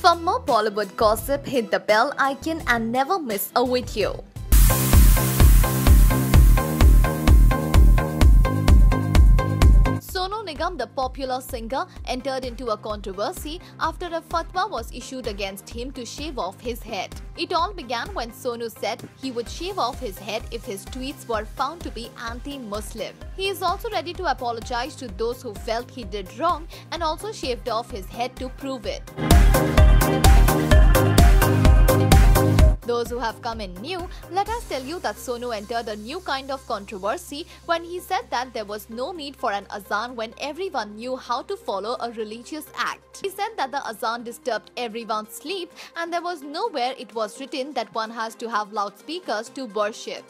For more Bollywood gossip, hit the bell icon and never miss a video. Sonu Nigam, the popular singer, entered into a controversy after a fatwa was issued against him to shave off his head. It all began when Sonu said he would shave off his head if his tweets were found to be anti-Muslim. He is also ready to apologize to those who felt he did wrong and also shaved off his head to prove it. Those who have come in new, let us tell you that Sonu entered a new kind of controversy when he said that there was no need for an azan when everyone knew how to follow a religious act. He said that the azan disturbed everyone's sleep and there was nowhere it was written that one has to have loudspeakers to worship.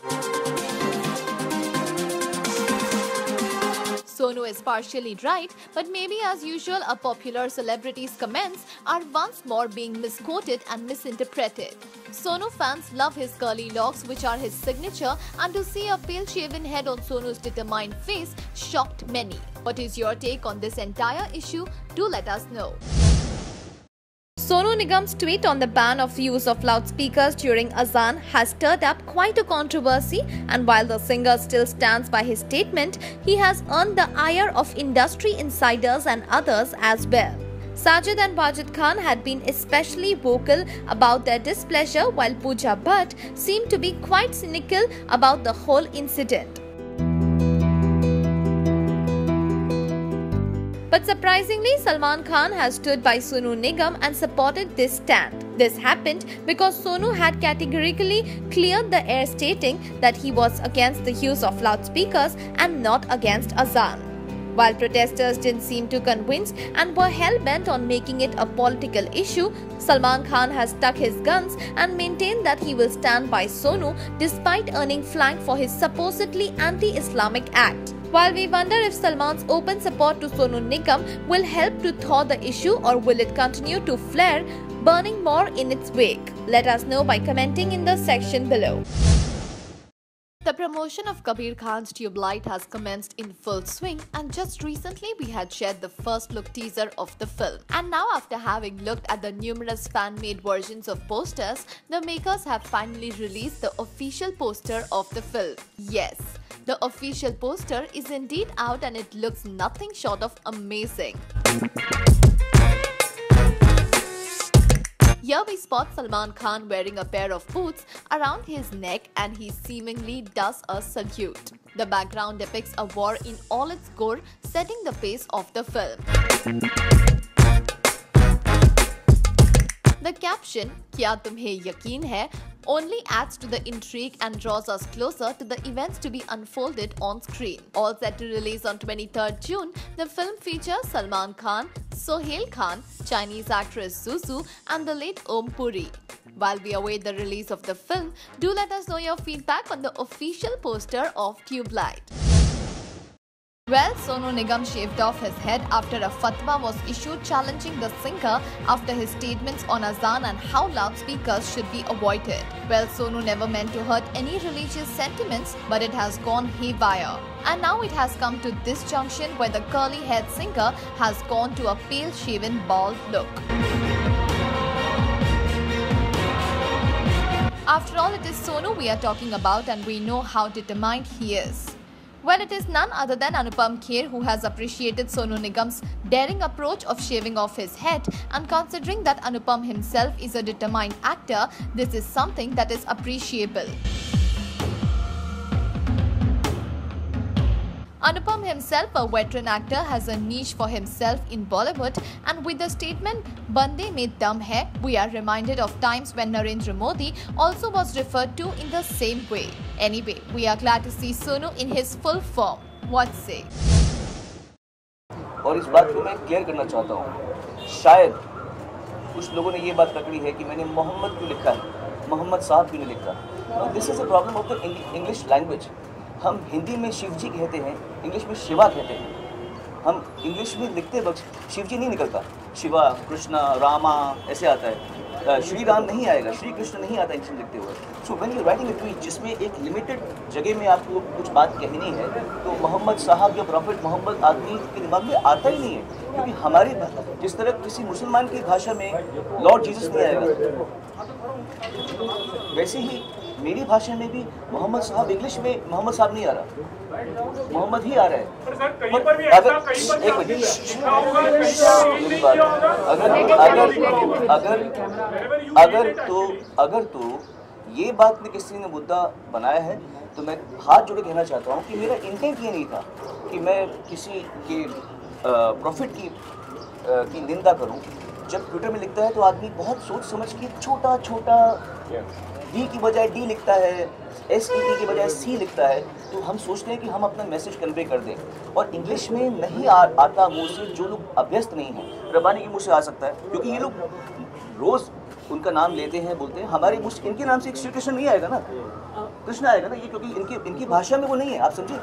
Sonu is partially right, but maybe as usual a popular celebrity's comments are once more being misquoted and misinterpreted. Sonu fans love his curly locks, which are his signature, and to see a pale shaven head on Sonu's determined face shocked many. What is your take on this entire issue? Do let us know. Sonu Nigam's tweet on the ban of use of loudspeakers during azan has stirred up quite a controversy, and while the singer still stands by his statement, he has earned the ire of industry insiders and others as well. Sajid and Wajid Khan had been especially vocal about their displeasure, while Pooja Bhatt seemed to be quite cynical about the whole incident. But surprisingly, Salman Khan has stood by Sonu Nigam and supported this stand. This happened because Sonu had categorically cleared the air, stating that he was against the use of loudspeakers and not against azan. While protesters didn't seem too convinced and were hell-bent on making it a political issue, Salman Khan has stuck his guns and maintained that he will stand by Sonu despite earning flack for his supposedly anti-Islamic act. While we wonder if Salman's open support to Sonu Nigam will help to thaw the issue, or will it continue to flare, burning more in its wake? Let us know by commenting in the section below. The promotion of Kabir Khan's Tube Light has commenced in full swing, and just recently we had shared the first look teaser of the film. And now, after having looked at the numerous fan-made versions of posters, the makers have finally released the official poster of the film. Yes, the official poster is indeed out and it looks nothing short of amazing. Here we spot Salman Khan wearing a pair of boots around his neck and he seemingly does a salute. The background depicts a war in all its gore, setting the pace of the film. The caption, "Kya tumhe yakeen hai?" only adds to the intrigue and draws us closer to the events to be unfolded on screen. All set to release on 23rd June, the film features Salman Khan, Sohail Khan, Chinese actress Zuzu, and the late Om Puri. While we await the release of the film, do let us know your feedback on the official poster of Tube Light. Well, Sonu Nigam shaved off his head after a fatwa was issued challenging the singer after his statements on azan and how loudspeakers should be avoided. Well, Sonu never meant to hurt any religious sentiments, but it has gone haywire. And now it has come to this junction where the curly-haired singer has gone to a pale-shaven bald look. After all, it is Sonu we are talking about, and we know how determined he is. Well, it is none other than Anupam Kher who has appreciated Sonu Nigam's daring approach of shaving off his head, and considering that Anupam himself is a determined actor, this is something that is appreciable. Anupam himself, a veteran actor, has a niche for himself in Bollywood, and with the statement "Bande mein dum hai," we are reminded of times when Narendra Modi also was referred to in the same way. Anyway, we are glad to see Sonu in his full form. What say? और इस बात को मैं clear करना चाहता हूँ, शायद कुछ लोगों ने ये बात पकड़ी है कि मैंने मोहम्मद क्यों लिखा है, मोहम्मद साहब क्यों नहीं लिखा। This is a problem of the English language. हम हिंदी में शिव जी कहते हैं, इंग्लिश में शिवा कहते हैं। हम इंग्लिश में लिखते वक्त शिव जी नहीं निकलता, शिवा, कृष्णा, रामा ऐसे आता है। श्री राम नहीं आएगा, श्री कृष्ण नहीं आता इंग्लिश में लिखते हुए। So when you writing a tweet जिसमें एक लिमिटेड जगह में आपको कुछ बात कहनी है, तो मोहम्मद साहब या प्रॉफिट मोहम्मद आदमी के दिमाग में आता ही नहीं है, क्योंकि हमारी जिस तरह किसी मुसलमान की भाषा में लॉर्ड जीसस नहीं आएगा, वैसे ही मेरी भाषा में भी मोहम्मद साहब इंग्लिश में मोहम्मद साहब नहीं आ रहा, मोहम्मद ही आ रहा है। अगर तो ये बात ने किसी ने मुद्दा बनाया है, तो मैं हाथ जोड़े कहना चाहता हूँ कि मेरा इंटेंट ये नहीं था कि मैं किसी के प्रॉफिट की निंदा करूँ। जब ट्विटर में लिखता है तो आदमी बहुत सोच समझ के छोटा छोटा डी की बजाय डी लिखता है, SEE की बजाय C लिखता है, तो हम सोचते हैं कि हम अपना मैसेज कन्वे कर दें। और इंग्लिश में नहीं आता मुँह से जो लोग अभ्यस्त नहीं हैं, रब्बानी के मुँह से आ सकता है, क्योंकि ये लोग रोज़ उनका नाम लेते हैं, बोलते हैं। हमारे मुँह से इनके नाम से श्री कृष्ण नहीं आएगा ना, कृष्ण आएगा ना, ये क्योंकि इनकी भाषा में वो नहीं है, आप समझे।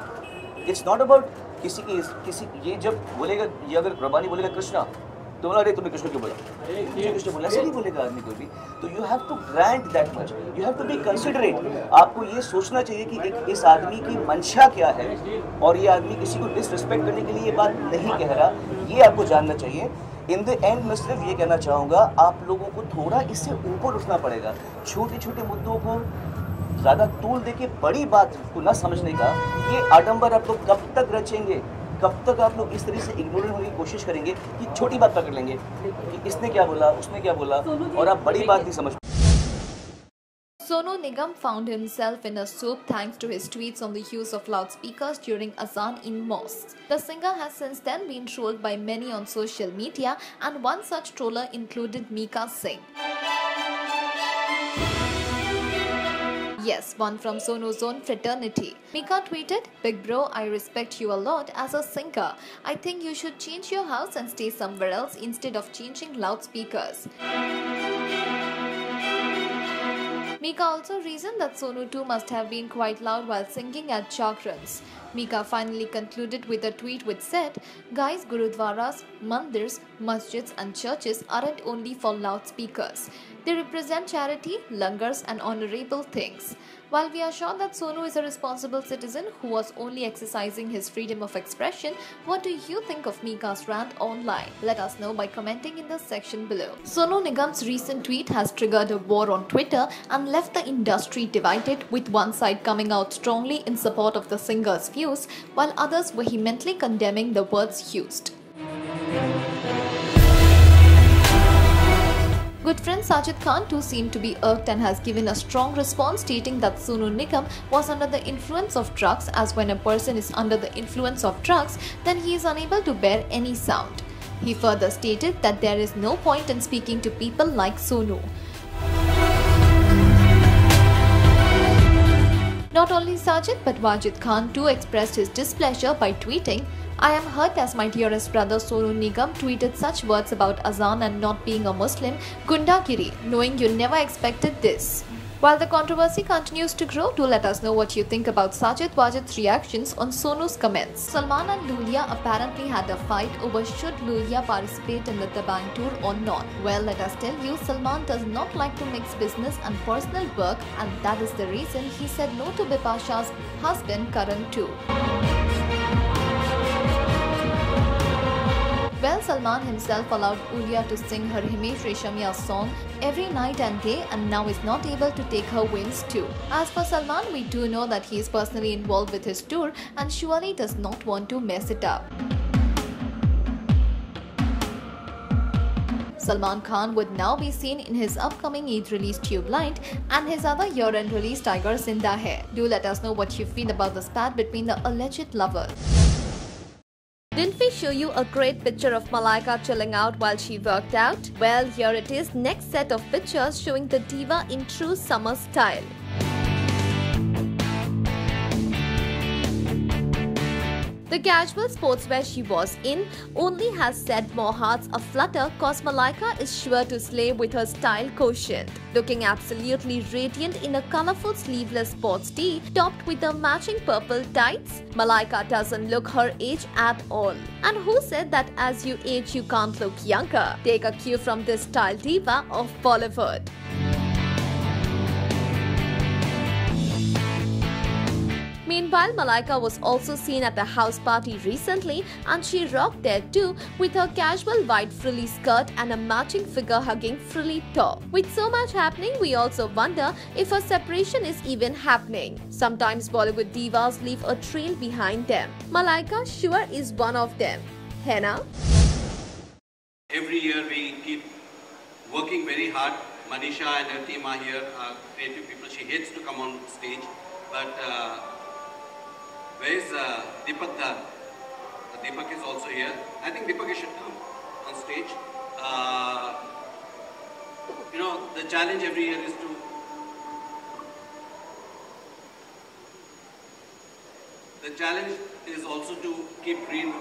इट्स नॉट अबाउट किसी ये जब बोलेगा, ये अगर रब्बानी बोलेगा कृष्णा, तो बोला अरे तुमने कृष्ण क्यों बोला, कृष्ण बोला, ऐसे नहीं बोलेगा आदमी कोई भी। तो you have to grant that much, you have to be considerate. आपको ये सोचना चाहिए कि इस आदमी की मंशा क्या है, और ये आदमी किसी को डिसरिस्पेक्ट करने के लिए ये बात नहीं कह रहा, ये आपको जानना चाहिए। इन द एंड मैं सिर्फ ये कहना चाहूँगा, आप लोगों को थोड़ा इससे ऊपर उठना पड़ेगा। छोटे छोटे मुद्दों को ज़्यादा तूल दे के बड़ी बात को न समझने का ये आडंबर आप लोग कब तक रचेंगे, कब तक आप लोग इस तरह से इग्नोरेंट होने की कोशिश करेंगे कि छोटी बात पकड़ लेंगे कि इसने क्या बोला, उसने क्या बोला, और आप बड़ी बात नहीं समझ। Sonu Nigam found himself in a soup thanks to his tweets on the use of loudspeakers during azan in mosques. The singer has since then been trolled by many on social media, and one such troller included Mika Singh. Yes, one from Sonu's own fraternity. Mika tweeted, "Big bro, I respect you a lot as a singer. I think you should change your house and stay somewhere else instead of changing loudspeakers." Mika also reasoned that Sonu too must have been quite loud while singing at Jagrans. Mika finally concluded with a tweet which said, "Guys, gurudwaras, mandirs, masjids and churches aren't only for loudspeakers. They represent charity, langars and honorable things." While we are sure that Sonu is a responsible citizen who was only exercising his freedom of expression, what do you think of Mika's rant online? Let us know by commenting in the section below. Sonu Nigam's recent tweet has triggered a war on Twitter and left the industry divided, with one side coming out strongly in support of the singer's views, while others vehemently condemning the words used. Good friend Sajid Khan too seemed to be irked and has given a strong response, stating that Sonu Nigam was under the influence of drugs, as when a person is under the influence of drugs, then he is unable to bear any sound. He further stated that there is no point in speaking to people like Sonu. Not only Sajid but Wajid Khan too expressed his displeasure by tweeting, "I am hurt as my dearest brother Sonu Nigam tweeted such words about azan and not being a Muslim, Gundagiri, knowing you never expected this." While the controversy continues to grow, do let us know what you think about Sajid Wajid's reactions on Sonu's comments. Salman and Lulia apparently had a fight over should Lulia participate in the Dabang tour or not. Well, let us tell you, Salman does not like to mix business and personal work, and that is the reason he said no to Bipasha's husband Karan too. Well, Salman himself allowed Lulia to sing her Himesh Reshamia song every night and day, and now is not able to take her wins too. As for Salman, we do know that he is personally involved with his tour and surely does not want to mess it up. Salman Khan would now be seen in his upcoming Eid release Tube Light and his other year-end release Tiger Zinda Hai. Do let us know what you feel about the spat between the alleged lovers. Didn't we show you a great picture of Malaika chilling out while she worked out? Well, here it is, next set of pictures showing the diva in true summer style. The casual sportswear she was in only has set more hearts aflutter cause Malaika is sure to slay with her style quotient. Looking absolutely radiant in a colorful sleeveless sports tee topped with a matching purple tights, Malaika doesn't look her age at all. And who said that as you age you can't look younger? Take a cue from this style diva of Bollywood. Meanwhile, Malaika was also seen at a house party recently and she rocked there too with her casual white frilly skirt and a matching figure-hugging frilly top. With so much happening, we also wonder if a separation is even happening. Sometimes Bollywood divas leave a trail behind them. Malaika sure is one of them. Henna? Every year we keep working very hard. Manisha and her team are here, creative people. She hates to come on stage, but where is Deepak Dhar? Deepak is also here. I think Deepak should come on stage. The challenge every year is to also to keep green.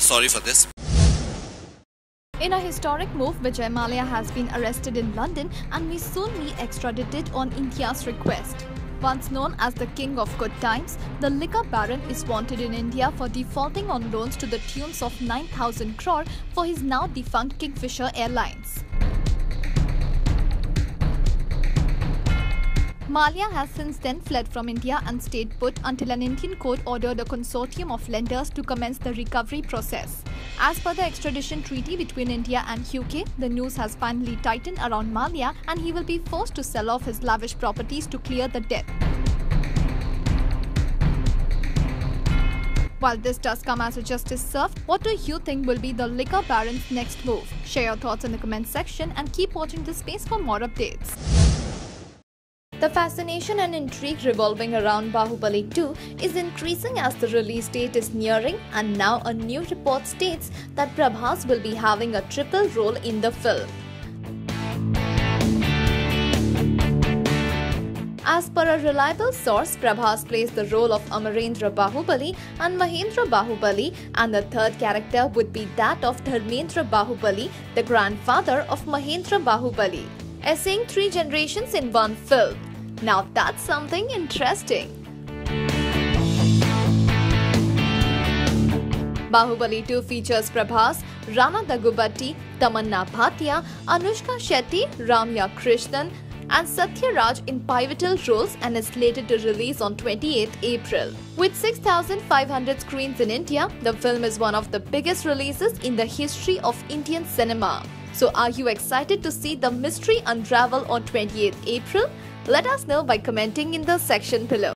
Sorry for this. In a historic move, Vijay Mallya has been arrested in London and may soon be extradited on India's request. Once known as the King of Good Times, the liquor baron is wanted in India for defaulting on loans to the tunes of 9,000 crore for his now defunct Kingfisher Airlines. Mallya has since then fled from India and stayed put until an Indian court ordered a consortium of lenders to commence the recovery process. As per the extradition treaty between India and UK, the news has finally tightened around Mallya and he will be forced to sell off his lavish properties to clear the debt. While this does come as a justice served, what do you think will be the liquor baron's next move? Share your thoughts in the comment section and keep watching this space for more updates. The fascination and intrigue revolving around Bahubali 2 is increasing as the release date is nearing, and now a new report states that Prabhas will be having a triple role in the film. As per a reliable source, Prabhas plays the role of Amarendra Bahubali and Mahendra Bahubali, and the third character would be that of Dharmendra Bahubali, the grandfather of Mahendra Bahubali, essaying 3 generations in one film. Now that's something interesting. Bahubali 2 features Prabhas, Rana Daggubati, Tamanna Bhatia, Anushka Shetty, Ramya Krishnan and Satya Raj in pivotal roles, and is slated to release on 28th April. With 6,500 screens in India, the film is one of the biggest releases in the history of Indian cinema. So are you excited to see the mystery unravel on 28th April? Let us know by commenting in the section below.